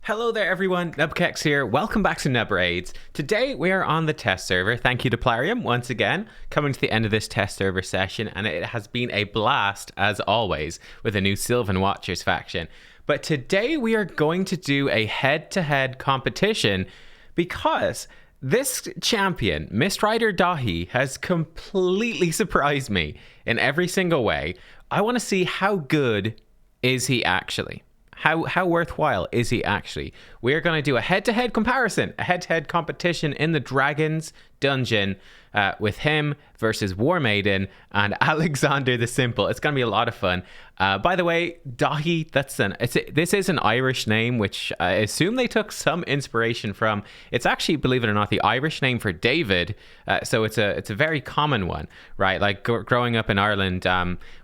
Hello there everyone, nubkeks here. Welcome back to Nub Raids. Today we are on the test server. Thank you to Plarium once again, coming to the end of this test server session, and it has been a blast as always with a new Sylvan Watchers faction. But today we are going to do a head-to-head competition because this champion, Mistrider Dahi, has completely surprised me in every single way. I want to see how good is he actually. How worthwhile is he actually? We're going to do a head-to-head comparison, a head-to-head competition in the Dragon's Dungeon with him versus War Maiden and Alexander the Simple. It's going to be a lot of fun. By the way, Dahi, this is an Irish name, which I assume they took some inspiration from. It's actually, believe it or not, the Irish name for David. So it's a very common one, right? Like growing up in Ireland,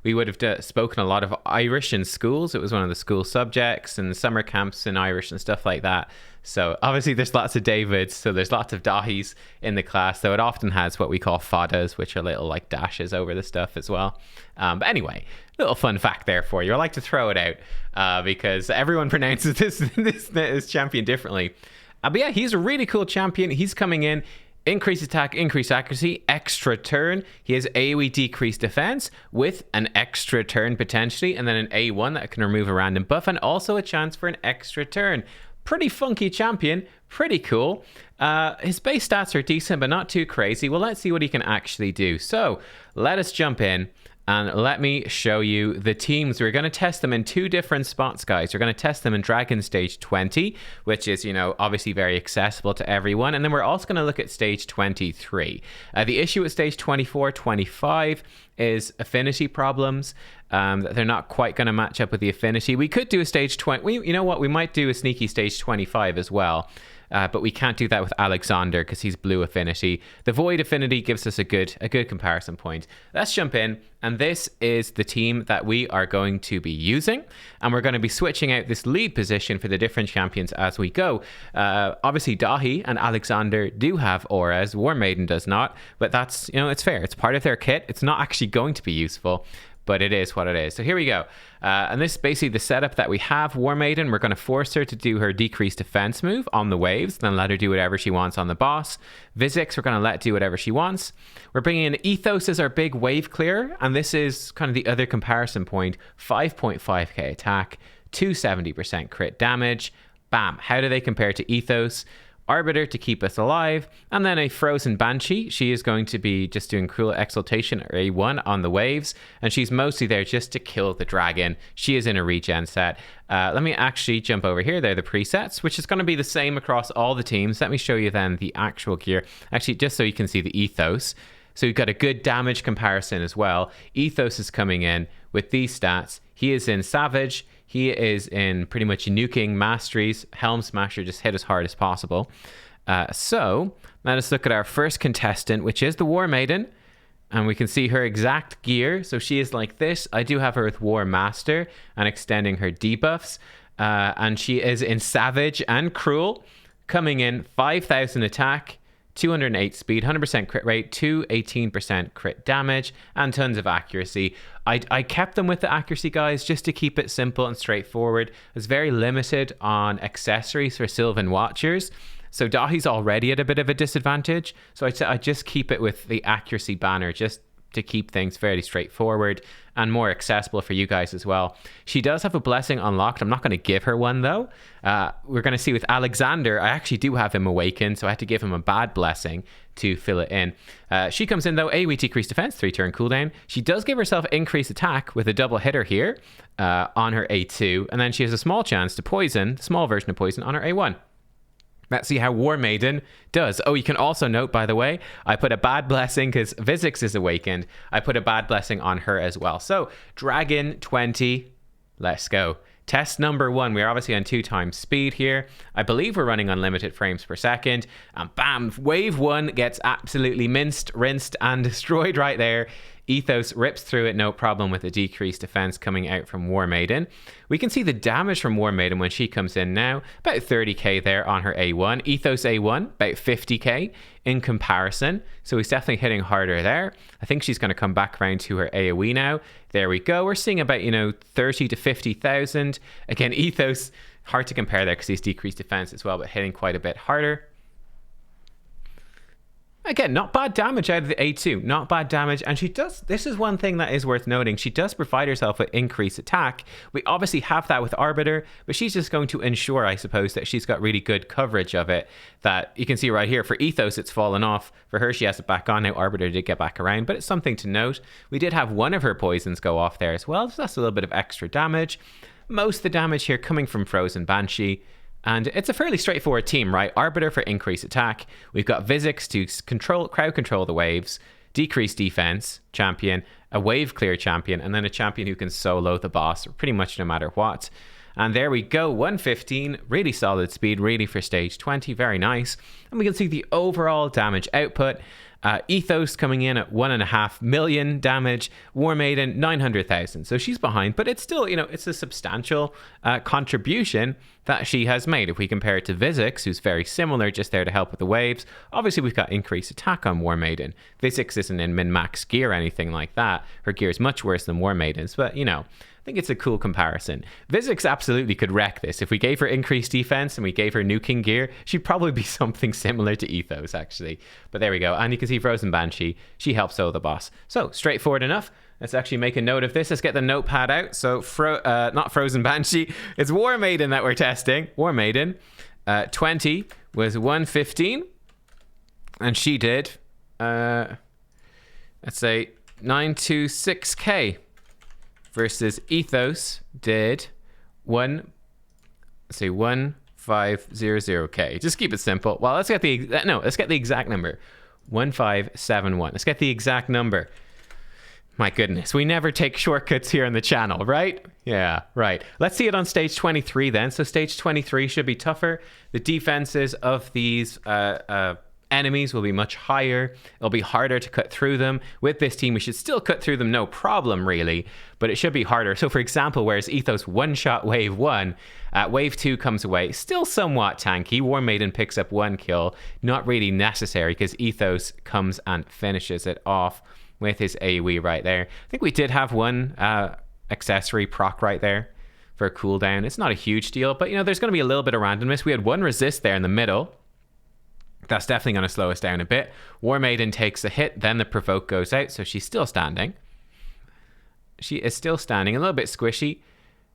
we would have spoken a lot of Irish in schools. It was one of the school subjects and summer camps in Irish and stuff like that. So obviously there's lots of Davids, so there's lots of Dahis in the class, though it often has what we call fadas, which are little like dashes over the stuff as well. But anyway, little fun fact there for you. I like to throw it out because everyone pronounces this champion differently. But yeah, he's a really cool champion. He's coming in. Increased attack, increased accuracy, extra turn. He has AoE decreased defense with an extra turn potentially, and then an A1 that can remove a random buff, and also a chance for an extra turn. Pretty funky champion, pretty cool. His base stats are decent, but not too crazy. Well, let's see what he can actually do. So let us jump in and let me show you the teams. We're going to test them in two different spots, guys. We're going to test them in Dragon Stage 20, which is, obviously very accessible to everyone. And then we're also going to look at Stage 23. The issue with Stage 24, 25 is affinity problems. They're not quite going to match up with the affinity. We could do a Stage 20. You know what? We might do a sneaky Stage 25 as well. But we can't do that with Alexander because he's blue affinity. The void affinity gives us a good comparison point. Let's jump in, and this is the team that we are going to be using, and we're going to be switching out this lead position for the different champions as we go. Obviously Dahi and Alexander do have auras. War Maiden does not, but that's, it's fair. It's part of their kit. It's not actually going to be useful, but it is what it is. So here we go. And this is basically the setup that we have. War Maiden, we're going to force her to do her decreased defense move on the waves, then let her do whatever she wants on the boss. Visix, we're going to let do whatever she wants. We're bringing in Ethos as our big wave clear, and this is kind of the other comparison point. 5.5k attack, 270% crit damage. Bam. How do they compare to Ethos? Arbiter to keep us alive, and then a Frozen Banshee. She is going to be just doing Cruel Exaltation or A1 on the waves, and she's mostly there just to kill the dragon. She is in a regen set. Let me actually jump over here. They're the presets, which is going to be the same across all the teams. Let me show you then the actual gear, actually just so you can see the Ethos. So you've got a good damage comparison as well. Ethos is coming in with these stats. He is in Savage. He is in pretty much nuking masteries. Helm Smasher, just hit as hard as possible. So let us look at our first contestant, which is the War Maiden. And we can see her exact gear. So she is like this. I do have her with War Master and extending her debuffs. And she is in Savage and Cruel, coming in 5,000 attack, 208 speed, 100% crit rate, 218% crit damage, and tons of accuracy. I kept them with the accuracy, guys, just to keep it simple and straightforward. It's very limited on accessories for Sylvan Watchers. So Dahi's already at a bit of a disadvantage. So I just keep it with the accuracy banner, just to keep things fairly straightforward and more accessible for you guys as well. She does have a blessing unlocked. I'm not going to give her one though. We're going to see with Alexander, I actually do have him awakened, so I had to give him a bad blessing to fill it in. She comes in though, AoE decreased defense, 3-turn cooldown. She does give herself increased attack with a double hitter here on her A2, and then she has a small chance to poison, small version of poison on her A1. Let's see how War Maiden does. Oh, you can also note, by the way, I put a bad blessing because Visix is awakened. I put a bad blessing on her as well. So, Dragon 20, let's go. Test number 1. We're obviously on 2 times speed here. I believe we're running unlimited frames per second. And bam, wave 1 gets absolutely minced, rinsed, and destroyed right there. Ethos rips through it, no problem, with a decreased defense coming out from War Maiden. We can see the damage from War Maiden when she comes in now. About 30k there on her A1. Ethos A1, about 50k in comparison. So he's definitely hitting harder there. I think she's going to come back around to her AoE now. There we go. We're seeing about, 30 to 50,000. Again, Ethos Hard to compare there because he's decreased defense as well, but hitting quite a bit harder. Again, not bad damage out of the A2. Not bad damage. And she does, this is one thing that is worth noting. She does provide herself with increased attack. We obviously have that with Arbiter, but she's just going to ensure, I suppose, that she's got really good coverage of it. That you can see right here. For Ethos, it's fallen off. For her, she has it back on. Now, Arbiter did get back around, but it's something to note. We did have one of her poisons go off there as well, so that's a little bit of extra damage. Most of the damage here coming from Frozen Banshee. And it's a fairly straightforward team, right? Arbiter for increased attack. We've got Vizix to crowd control the waves, decrease defense champion, a wave clear champion, and then a champion who can solo the boss pretty much no matter what. And there we go, 115, really solid speed, really for stage 20, very nice. And we can see the overall damage output. Ethos coming in at 1.5 million damage, War Maiden 900,000. So she's behind, but it's still, it's a substantial contribution that she has made. If we compare it to Vizix, who's very similar, just there to help with the waves. Obviously, we've got increased attack on War Maiden. Vizix isn't in min-max gear or anything like that. Her gear is much worse than War Maiden's, but I think it's a cool comparison. Vizix absolutely could wreck this. If we gave her increased defense and we gave her nuking gear, she'd probably be something similar to Ethos, actually. But there we go. And you can see Frozen Banshee. She helps solo the boss. So, straightforward enough. Let's actually make a note of this. Let's get the notepad out. So, not Frozen Banshee. It's War Maiden that we're testing. War Maiden. 20 was 115. And she did, let's say, 926k. Versus Ethos did 1500k. Just keep it simple. Well, let's get the exact number. 1571. Let's get the exact number. My goodness, we never take shortcuts here on the channel, right? Yeah, right. Let's see it on stage 23 then. So stage 23 should be tougher. The defenses of these enemies will be much higher. It'll be harder to cut through them. With this team, we should still cut through them, no problem, really, but it should be harder. So, for example, whereas Ethos one-shot wave 1, wave 2 comes away, still somewhat tanky. War Maiden picks up 1 kill, not really necessary because Ethos comes and finishes it off with his AoE right there. I think we did have one accessory proc right there for a cooldown. It's not a huge deal, but, there's going to be a little bit of randomness. We had one resist there in the middle. That's definitely going to slow us down a bit. War Maiden takes a hit, then the provoke goes out, so she's still standing. She is still standing, a little bit squishy.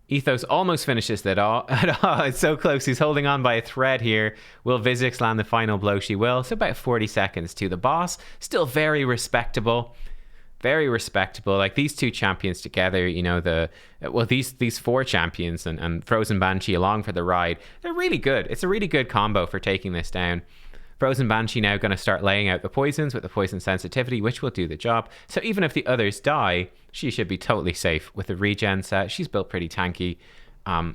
Ethos almost finishes that all. It's so close. He's holding on by a thread here. Will Vizix land the final blow? She will. So about 40 seconds to the boss. Still very respectable. Very respectable. Like these two champions together, these 4 champions and Frozen Banshee along for the ride, they're really good. It's a really good combo for taking this down. Frozen Banshee now going to start laying out the poisons with the poison sensitivity, which will do the job. So even if the others die, she should be totally safe with the regen set. She's built pretty tanky,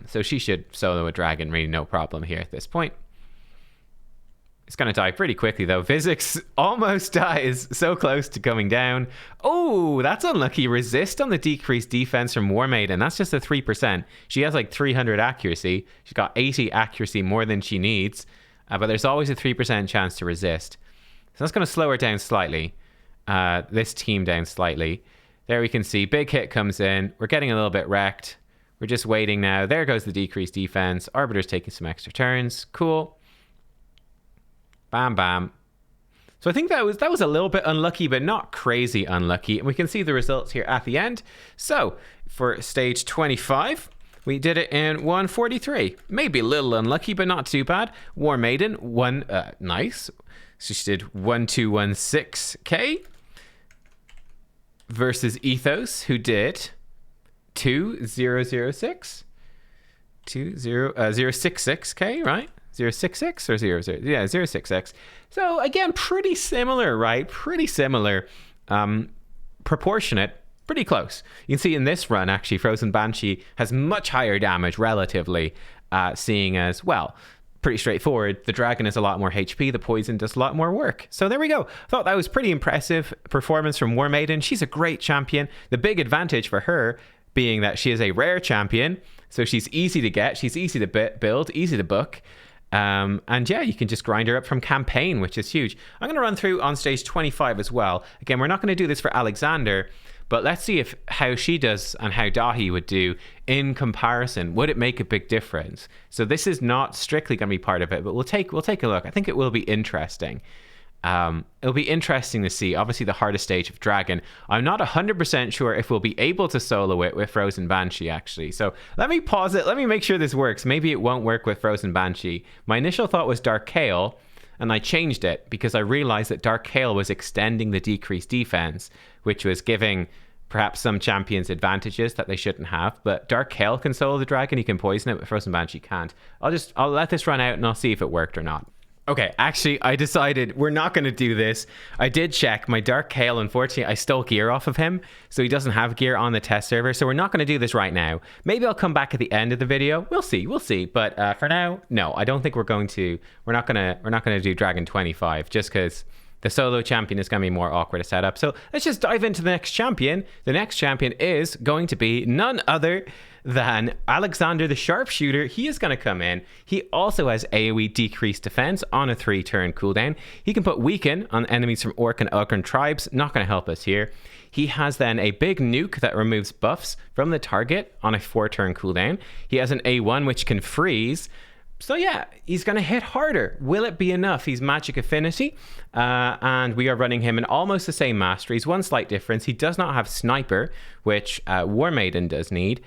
so she should solo a dragon, really no problem here at this point. It's going to die pretty quickly, though. Vizix almost dies, so close to coming down. Oh, that's unlucky. Resist on the decreased defense from War Maiden. That's just a 3%. She has like 300 accuracy. She's got 80 accuracy more than she needs. But there's always a 3% chance to resist. So that's going to slow her down slightly. This team down slightly. There we can see big hit comes in. We're getting a little bit wrecked. We're just waiting now. There goes the decreased defense. Arbiter's taking some extra turns. Cool. Bam, bam. So I think that was a little bit unlucky, but not crazy unlucky. And we can see the results here at the end. So for stage 25... we did it in 143. Maybe a little unlucky, but not too bad. War Maiden, nice. So she did 1216k. Versus Ethos, who did 2006. 066k, right? 066 or 00? Yeah, 066. So again, pretty similar, right? Pretty similar. Proportionate. Pretty close. You can see in this run, actually, Frozen Banshee has much higher damage relatively, seeing as, well, pretty straightforward. The dragon has a lot more HP. The poison does a lot more work. So there we go. Thought that was pretty impressive performance from War Maiden. She's a great champion. The big advantage for her being that she is a rare champion. So she's easy to get. She's easy to build, easy to book. And yeah, you can just grind her up from campaign, which is huge. I'm going to run through on stage 25 as well. Again, we're not going to do this for Alexander, But let's see if how she does and how Dahi would do in comparison. Would it make a big difference? So this is not strictly going to be part of it, but we'll take a look. I think it will be interesting. It'll be interesting to see. Obviously, the hardest stage of Dragon. I'm not 100% sure if we'll be able to solo it with Frozen Banshee, actually. So let me pause it. Let me make sure this works. Maybe it won't work with Frozen Banshee. My initial thought was Dark Kale, and I changed it because I realized that Dark Kale was extending the decreased defense, which was giving perhaps some champions advantages that they shouldn't have. But Dark Kale can solo the dragon. He can poison it, but Frozen Banshee can't. I'll let this run out and I'll see if it worked or not. Okay, actually, I decided we're not going to do this. I did check. My Dark Kale, unfortunately, I stole gear off of him, so he doesn't have gear on the test server, so we're not going to do this right now. Maybe I'll come back at the end of the video. We'll see. But for now, no, I don't think we're going to. We're not going to do Dragon 25, just because the solo champion is going to be more awkward to set up. So let's just dive into the next champion. The next champion is going to be none other than Alexander the Sharpshooter. He is going to come in. He also has AoE decreased defense on a 3-turn cooldown. He can put weaken on enemies from Orc and Ugrin tribes. Not going to help us here. He has then a big nuke that removes buffs from the target on a 4-turn cooldown. He has an A1 which can freeze. So yeah, he's going to hit harder. Will it be enough? He's magic affinity, and we are running him in almost the same masteries. One slight difference: he does not have sniper, which War Maiden does need.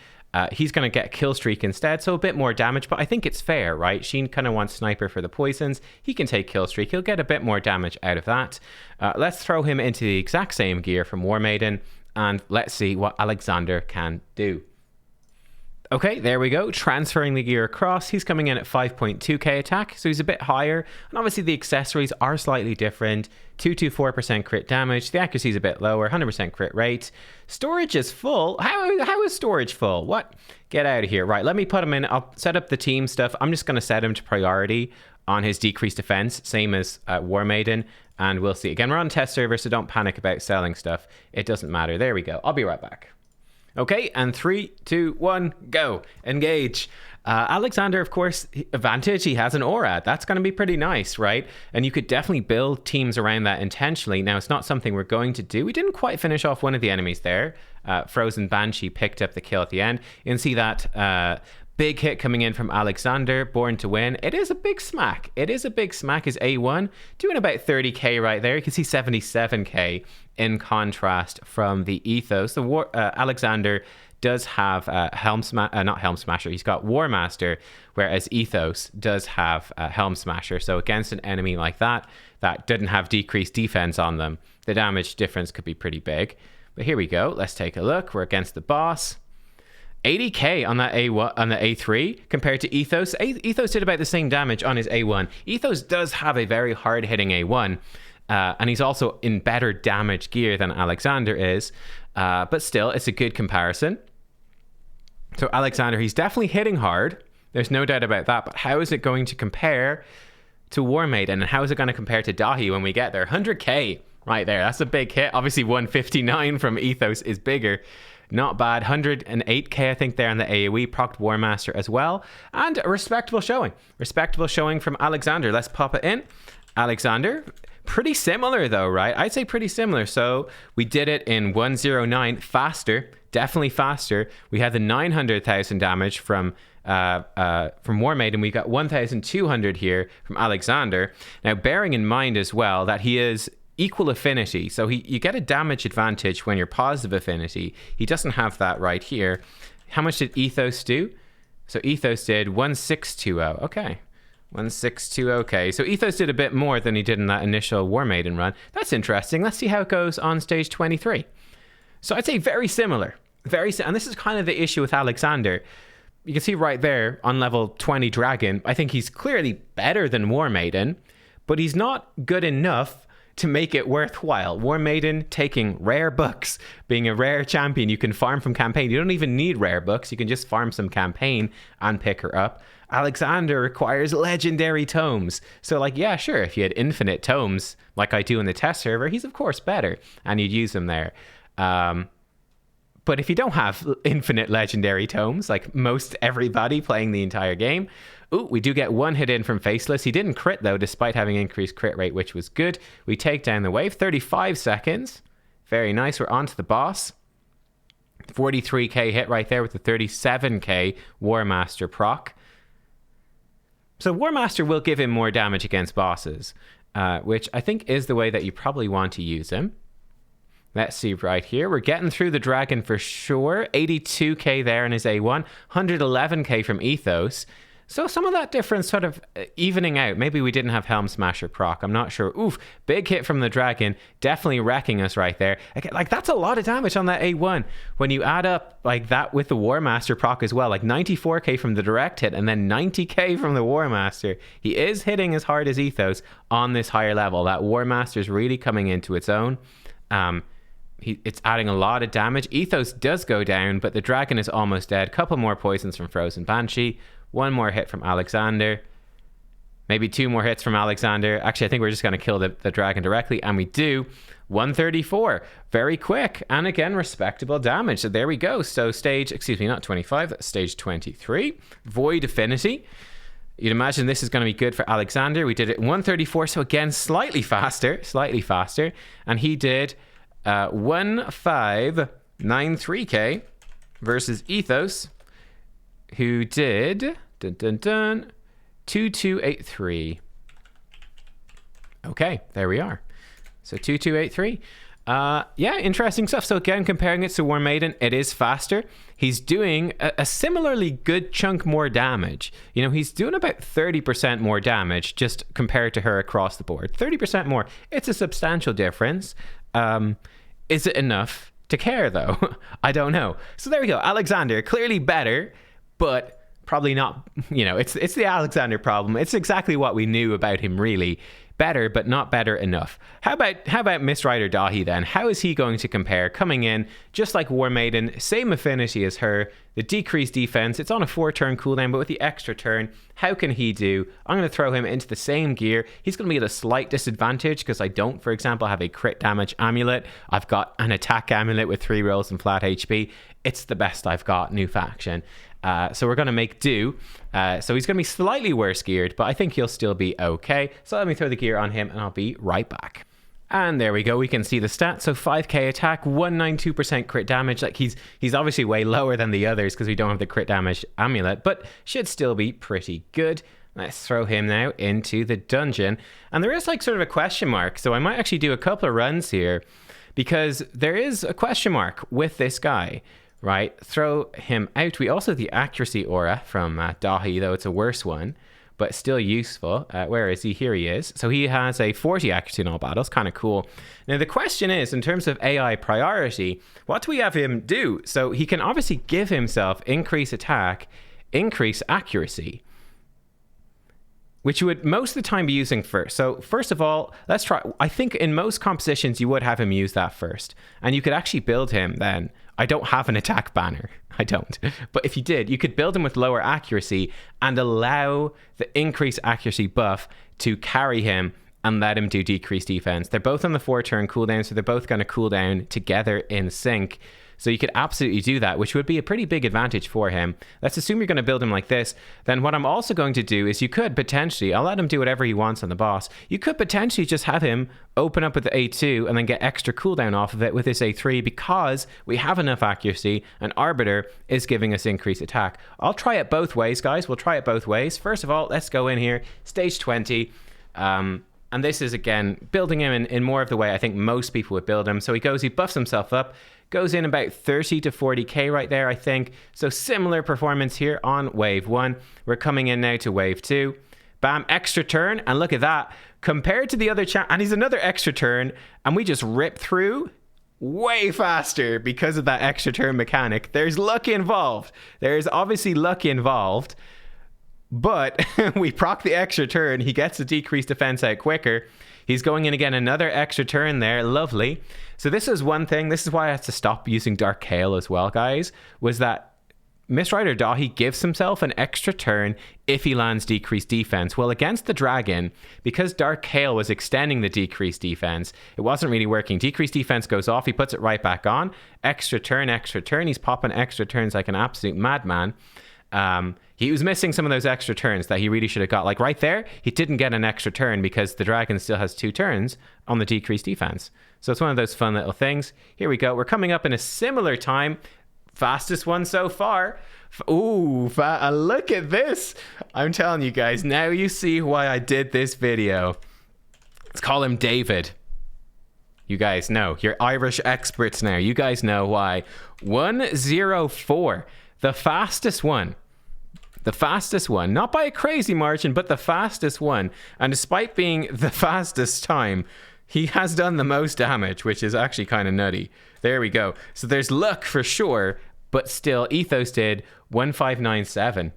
He's going to get kill streak instead, so a bit more damage, but I think it's fair, right? Sheen kind of wants sniper for the poisons. He can take kill streak. He'll get a bit more damage out of that. Let's throw him into the exact same gear from War Maiden, and let's see what Alexander can do. Okay, there we go. Transferring the gear across. He's coming in at 5.2k attack, so he's a bit higher. And obviously the accessories are slightly different. 224% crit damage. The accuracy is a bit lower. 100% crit rate. Storage is full. How is storage full? What? Get out of here. Right, let me put him in. I'll set up the team stuff. I'm just going to set him to priority on his decreased defense, same as War Maiden. And we'll see. Again, we're on test server, so don't panic about selling stuff. It doesn't matter. There we go. I'll be right back. Okay, and 3, 2, 1, go. Engage. Alexander, of course, advantage, he has an aura. That's going to be pretty nice, right? And you could definitely build teams around that intentionally. Now, it's not something we're going to do. We didn't quite finish off one of the enemies there. Frozen Banshee picked up the kill at the end. You can see that big hit coming in from Alexander, Born to Win. It is a big smack. It is a big smack. His A1 doing about 30k right there. You can see 77k in contrast from the Ethos. The Alexander does have not Helm Smasher. He's got War Master, whereas Ethos does have Helm Smasher. So against an enemy like that didn't have decreased defense on them, the damage difference could be pretty big. But here we go. Let's take a look. We're against the boss. 80k on that A1 on the A3 compared to Ethos. Ethos did about the same damage on his A1. Ethos does have a very hard hitting A1, and he's also in better damage gear than Alexander is. But still, it's a good comparison. So Alexander, he's definitely hitting hard. There's no doubt about that. But how is it going to compare to War Maiden, and how is it going to compare to Dahi when we get there? 100k right there. That's a big hit. Obviously, 159 from Ethos is bigger. Not bad. 108k, I think, there on the AoE. Procced War Master as well. And a respectable showing. Respectable showing from Alexander. Let's pop it in. Alexander, pretty similar though, right? I'd say pretty similar. So we did it in 109 faster. Definitely faster. We had the 900,000 damage from War Maiden. We got 1,200 here from Alexander. Now, bearing in mind as well that he is equal affinity, so you get a damage advantage when you're positive affinity. He doesn't have that right here. How much did Ethos do? So Ethos did 1620. Okay, 1620. Okay, so Ethos did a bit more than he did in that initial War Maiden run. That's interesting. Let's see how it goes on stage 23. So I'd say very similar. And this is kind of the issue with Alexander. You can see right there on level 20 Dragon, I think he's clearly better than War Maiden, but he's not good enough to make it worthwhile. War Maiden taking rare books, being a rare champion. You can farm from campaign. You don't even need rare books. You can just farm some campaign and pick her up. Alexander requires legendary tomes. So like, yeah, sure, if you had infinite tomes like I do in the test server, he's of course better and you'd use them there. But if you don't have infinite legendary tomes, like most everybody playing the entire game, ooh, we do get one hit in from Faceless. He didn't crit though, despite having increased crit rate, which was good. We take down the wave, 35 seconds. Very nice. We're on to the boss. 43k hit right there with the 37k War Master proc. So War Master will give him more damage against bosses, which I think is the way that you probably want to use him. Let's see right here. We're getting through the dragon for sure. 82k there in his A1. 111k from Ethos. So some of that difference sort of evening out. Maybe we didn't have Helm Smasher proc. I'm not sure. Oof. Big hit from the dragon. Definitely wrecking us right there. Like, that's a lot of damage on that A1. When you add up like that with the War Master proc as well. Like 94k from the direct hit and then 90k from the War Master. He is hitting as hard as Ethos on this higher level. That War Master is really coming into its own. It's adding a lot of damage. Ethos does go down, but the dragon is almost dead. Couple more poisons from Frozen Banshee. One more hit from Alexander. Maybe 2 more hits from Alexander. Actually, I think we're just going to kill the dragon directly, and we do. 134. Very quick. And again, respectable damage. So there we go. So not 25, that's stage 23. Void Affinity. You'd imagine this is going to be good for Alexander. We did it 134, so again, slightly faster. And he did 1593k versus Ethos, who did 2283. Okay, there we are. So 2283. Yeah, interesting stuff. So again, comparing it to War Maiden, it is faster. He's doing a similarly good chunk more damage. You know, he's doing about 30% more damage just compared to her across the board. 30% more. It's a substantial difference. Is it enough to care, though? I don't know. So there we go. Alexander, clearly better, but probably not, you know, it's the Alexander problem. It's exactly what we knew about him, really. Better, but not better enough. How about Miss Rider Dahi then? How is he going to compare? Coming in just like War Maiden, same affinity as her, the decreased defense. It's on a 4-turn cooldown, but with the extra turn, how can he do? I'm going to throw him into the same gear. He's going to be at a slight disadvantage because I don't, for example, have a crit damage amulet. I've got an attack amulet with 3 rolls and flat HP. It's the best I've got, new faction. So we're going to make do. So he's going to be slightly worse geared, but I think he'll still be okay. So let me throw the gear on him and I'll be right back. And there we go. We can see the stats. So 5k attack, 192% crit damage. Like he's obviously way lower than the others because we don't have the crit damage amulet, but should still be pretty good. Let's throw him now into the dungeon. And there is like sort of a question mark. So I might actually do a couple of runs here because there is a question mark with this guy. Right, throw him out. We also have the accuracy aura from Dahi, though it's a worse one, but still useful. Where is he? Here he is. So he has a 40 accuracy in all battles, kind of cool. Now the question is, in terms of AI priority, what do we have him do? So he can obviously give himself increase attack, increase accuracy, which you would most of the time be using first. So first of all, let's try. I think in most compositions, you would have him use that first. And you could actually build him then. I don't have an attack banner. I don't. But if you did, you could build him with lower accuracy and allow the increased accuracy buff to carry him and let him do decreased defense. They're both on the 4-turn cooldown, so they're both going to cool down together in sync. So you could absolutely do that, which would be a pretty big advantage for him. Let's assume you're going to build him like this. Then what I'm also going to do is you could potentially, I'll let him do whatever he wants on the boss. You could potentially just have him open up with the A2 and then get extra cooldown off of it with this A3 because we have enough accuracy and Arbiter is giving us increased attack. I'll try it both ways, guys. We'll try it both ways. First of all, let's go in here. Stage 20. And this is, again, building him in more of the way I think most people would build him. So he buffs himself up. Goes in about 30 to 40k right there, I think. So similar performance here on wave 1. We're coming in now to wave 2. Bam, extra turn. And look at that. Compared to the other and he's another extra turn. And we just rip through way faster because of that extra turn mechanic. There's luck involved. There's obviously luck involved. But we proc the extra turn. He gets the decreased defense out quicker. He's going in again, another extra turn there. Lovely. So this is one thing. This is why I had to stop using Dark Hail as well, guys, was that Miss Rider Dahi gives himself an extra turn if he lands decreased defense. Well, against the dragon, because Dark Hail was extending the decreased defense, it wasn't really working. Decreased defense goes off. He puts it right back on. Extra turn, extra turn. He's popping extra turns like an absolute madman. He was missing some of those extra turns that he really should have got. Like right there, he didn't get an extra turn because the dragon still has 2 turns on the decreased defense. So it's one of those fun little things. Here we go. We're coming up in a similar time. Fastest one so far. Ooh, look at this. I'm telling you guys, now you see why I did this video. Let's call him David. You guys know. You're Irish experts now. You guys know why. 1:04. The fastest one. The fastest one. Not by a crazy margin, but the fastest one. And despite being the fastest time, he has done the most damage, which is actually kind of nutty. There we go. So there's luck for sure, but still, Ethos did 1597.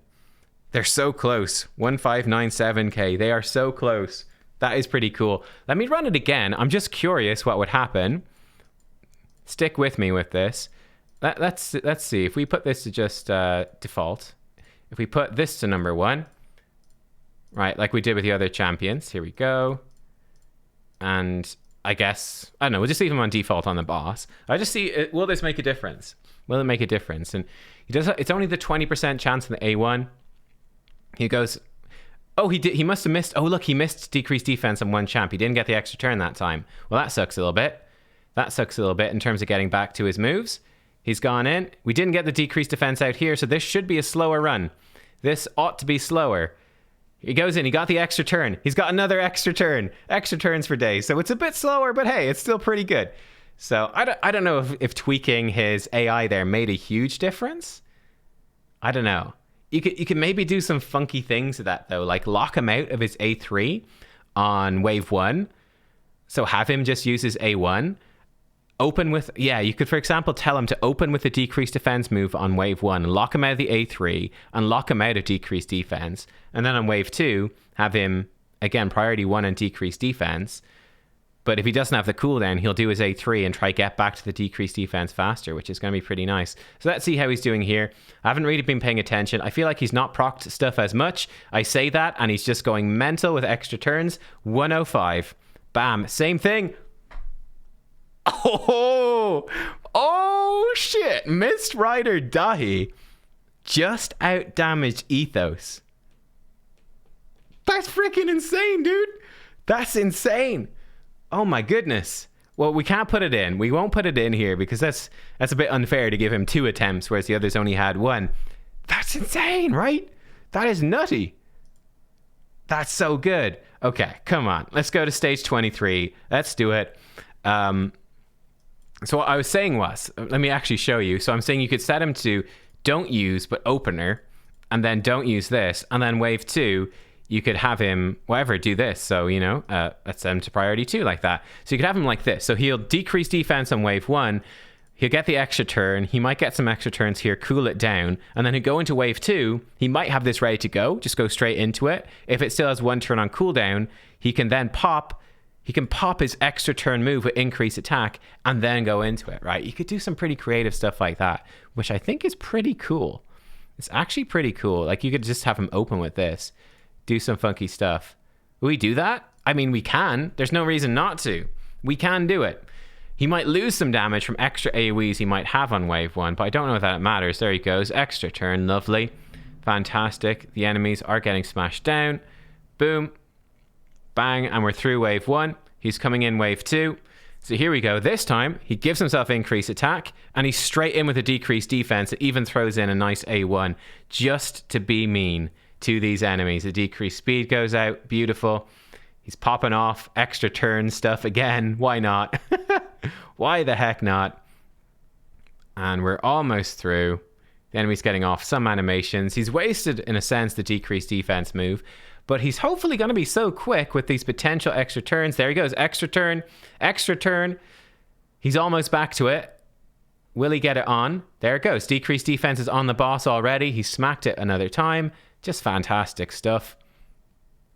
They're so close. 1597k. They are so close. That is pretty cool. Let me run it again. I'm just curious what would happen. Stick with me with this. Let's see. If we put this to just default. If we put this to number 1. Right, like we did with the other champions. Here we go. And I guess, I don't know, we'll just leave him on default on the boss. I just see, will this make a difference? Will it make a difference? And he does. It's only the 20% chance in the A1. He goes, oh, he must have missed. Oh, look, he missed decreased defense on one champ. He didn't get the extra turn that time. Well, that sucks a little bit. That sucks a little bit in terms of getting back to his moves. He's gone in. We didn't get the decreased defense out here, so this should be a slower run. This ought to be slower. He goes in. He got the extra turn. He's got another extra turn. Extra turns for days. So it's a bit slower, but hey, it's still pretty good. So I don't know if tweaking his AI there made a huge difference. I don't know. You could maybe do some funky things to that, though, like lock him out of his A3 on wave 1. So have him just use his A1. Open with, yeah, you could, for example, tell him to open with the decreased defense move on wave 1, lock him out of the A3, and lock him out of decreased defense. And then on wave 2, have him, again, priority 1 and decreased defense. But if he doesn't have the cooldown, he'll do his A3 and try get back to the decreased defense faster, which is going to be pretty nice. So let's see how he's doing here. I haven't really been paying attention. I feel like he's not procced stuff as much. I say that, and he's just going mental with extra turns. 105. Bam. Same thing. Oh, shit. Mist Rider Dahi just out-damaged Ethos. That's freaking insane, dude. That's insane. Oh my goodness. Well, we can't put it in. We won't put it in here because that's a bit unfair to give him 2 attempts, whereas the others only had 1. That's insane, right? That is nutty. That's so good. Okay, come on. Let's go to stage 23. Let's do it. So what I was saying was, let me actually show you. So I'm saying you could set him to don't use, but opener, and then don't use this. And then wave 2, you could have him, whatever, do this. So, you know, let's set him to priority 2 like that. So you could have him like this. So he'll decrease defense on wave 1. He'll get the extra turn. He might get some extra turns here, cool it down. And then he'll go into wave 2. He might have this ready to go. Just go straight into it. If it still has 1 turn on cooldown, he can then pop. He can pop his extra turn move with increased attack and then go into it, right? You could do some pretty creative stuff like that, which I think is pretty cool. It's actually pretty cool. Like, you could just have him open with this. Do some funky stuff. Will we do that? I mean, we can. There's no reason not to. We can do it. He might lose some damage from extra AoEs he might have on wave 1, but I don't know if that matters. There he goes. Extra turn. Lovely. Fantastic. The enemies are getting smashed down. Boom. Bang. And we're through wave 1. He's coming in wave 2. So here we go. This time, he gives himself increased attack, and he's straight in with a decreased defense. It even throws in a nice A1 just to be mean to these enemies. The decreased speed goes out. Beautiful. He's popping off extra turn stuff again. Why not? Why the heck not? And we're almost through. The enemy's getting off some animations. He's wasted, in a sense, the decreased defense move, but he's hopefully going to be so quick with these potential extra turns. There he goes. Extra turn. Extra turn. He's almost back to it. Will he get it on? There it goes. Decreased defense is on the boss already. He smacked it another time. Just fantastic stuff.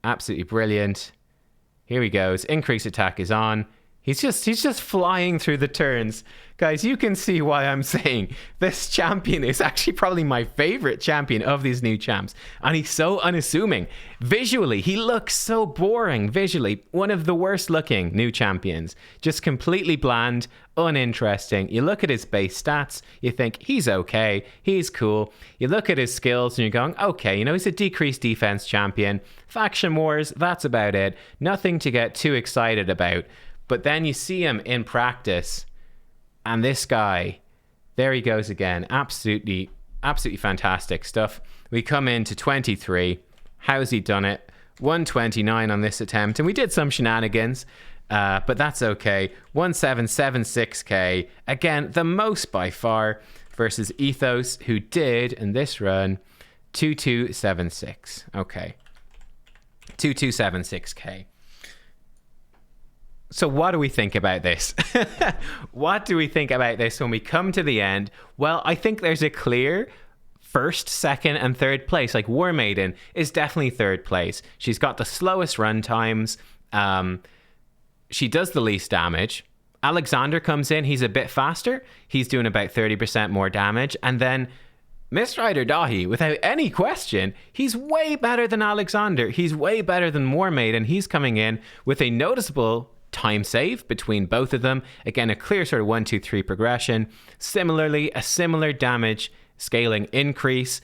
Absolutely brilliant. Here he goes. Increased attack is on. He's just flying through the turns. Guys, you can see why I'm saying this champion is actually probably my favorite champion of these new champs. And he's so unassuming. Visually, he looks so boring. Visually, one of the worst looking new champions. Just completely bland, uninteresting. You look at his base stats, you think he's okay, he's cool. You look at his skills and you're going, okay, you know, he's a decreased defense champion. Faction wars, that's about it. Nothing to get too excited about. But then you see him in practice, and this guy There he goes again. Absolutely fantastic stuff. We come into 23. How's he done it? 129 on this attempt. And we did some shenanigans, but that's okay. 1776k. Again, the most by far, versus Ethos, who did, in this run, 2276. Okay. 2276k. So what do we think about this? What do we think about this when we come to the end? Well, I think there's a clear first, second, and third place. Like, War Maiden is definitely third place. She's got the slowest run times. She does the least damage. Alexander comes in. He's a bit faster. He's doing about 30% more damage. And then Mistrider Dahi, without any question, he's way better than Alexander. He's way better than War Maiden. He's coming in with a noticeable time save between both of them. Again, a clear sort of 1, 2, 3 progression. Similarly, a similar damage scaling increase.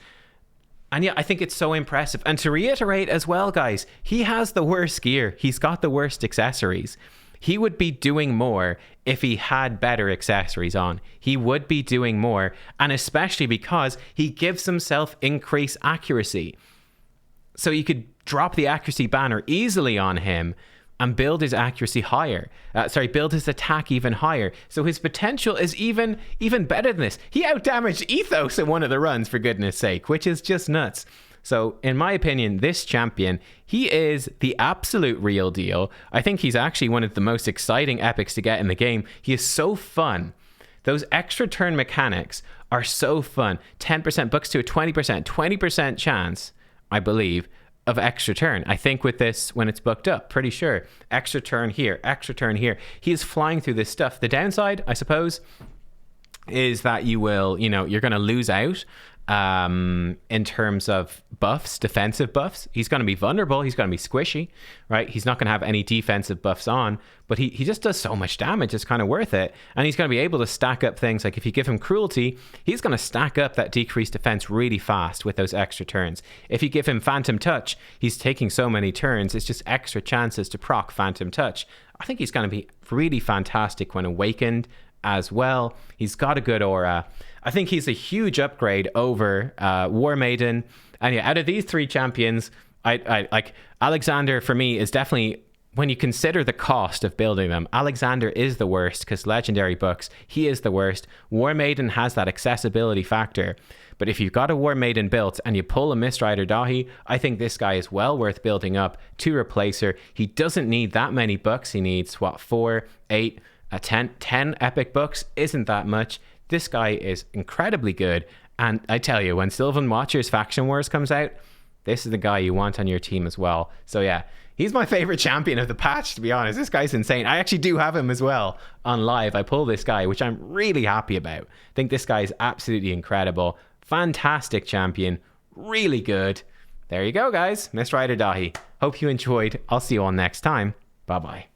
And yeah, I think it's so impressive. And to reiterate as well, guys, he has the worst gear. He's got the worst accessories. He would be doing more if he had better accessories on. He would be doing more, and especially because he gives himself increased accuracy. So you could drop the accuracy banner easily on him and build his accuracy higher. Build his attack even higher. So his potential is even better than this. He outdamaged Ethos in one of the runs, for goodness sake, which is just nuts. So in my opinion, this champion, he is the absolute real deal. I think he's actually one of the most exciting epics to get in the game. He is so fun. Those extra turn mechanics are so fun. 10% books to a 20% chance, I believe, of extra turn. I think with this, when it's booked up, pretty sure. Extra turn here, extra turn here. He is flying through this stuff. The downside, I suppose, is that you're going to lose out in terms of buffs, defensive buffs. He's going to be vulnerable. He's going to be squishy, right? He's not going to have any defensive buffs on, but he just does so much damage. It's kind of worth it. And he's going to be able to stack up things. Like if you give him cruelty, he's going to stack up that decreased defense really fast with those extra turns. If you give him phantom touch, he's taking so many turns. It's just extra chances to proc phantom touch. I think he's going to be really fantastic when awakened as well. He's got a good aura. I think he's a huge upgrade over War Maiden. And yeah, out of these three champions, I like Alexander for me is definitely, when you consider the cost of building them, Alexander is the worst because legendary books, he is the worst. War Maiden has that accessibility factor. But if you've got a War Maiden built and you pull a Mistrider Dahi, I think this guy is well worth building up to replace her. He doesn't need that many books. He needs, 4, 8, 10 epic books. Isn't that much? This guy is incredibly good. And I tell you, when Sylvan Watchers Faction Wars comes out, this is the guy you want on your team as well. So yeah, he's my favorite champion of the patch, to be honest. This guy's insane. I actually do have him as well on live. I pull this guy, which I'm really happy about. I think this guy is absolutely incredible. Fantastic champion. Really good. There you go, guys. Mistrider Dahi. Hope you enjoyed. I'll see you all next time. Bye-bye.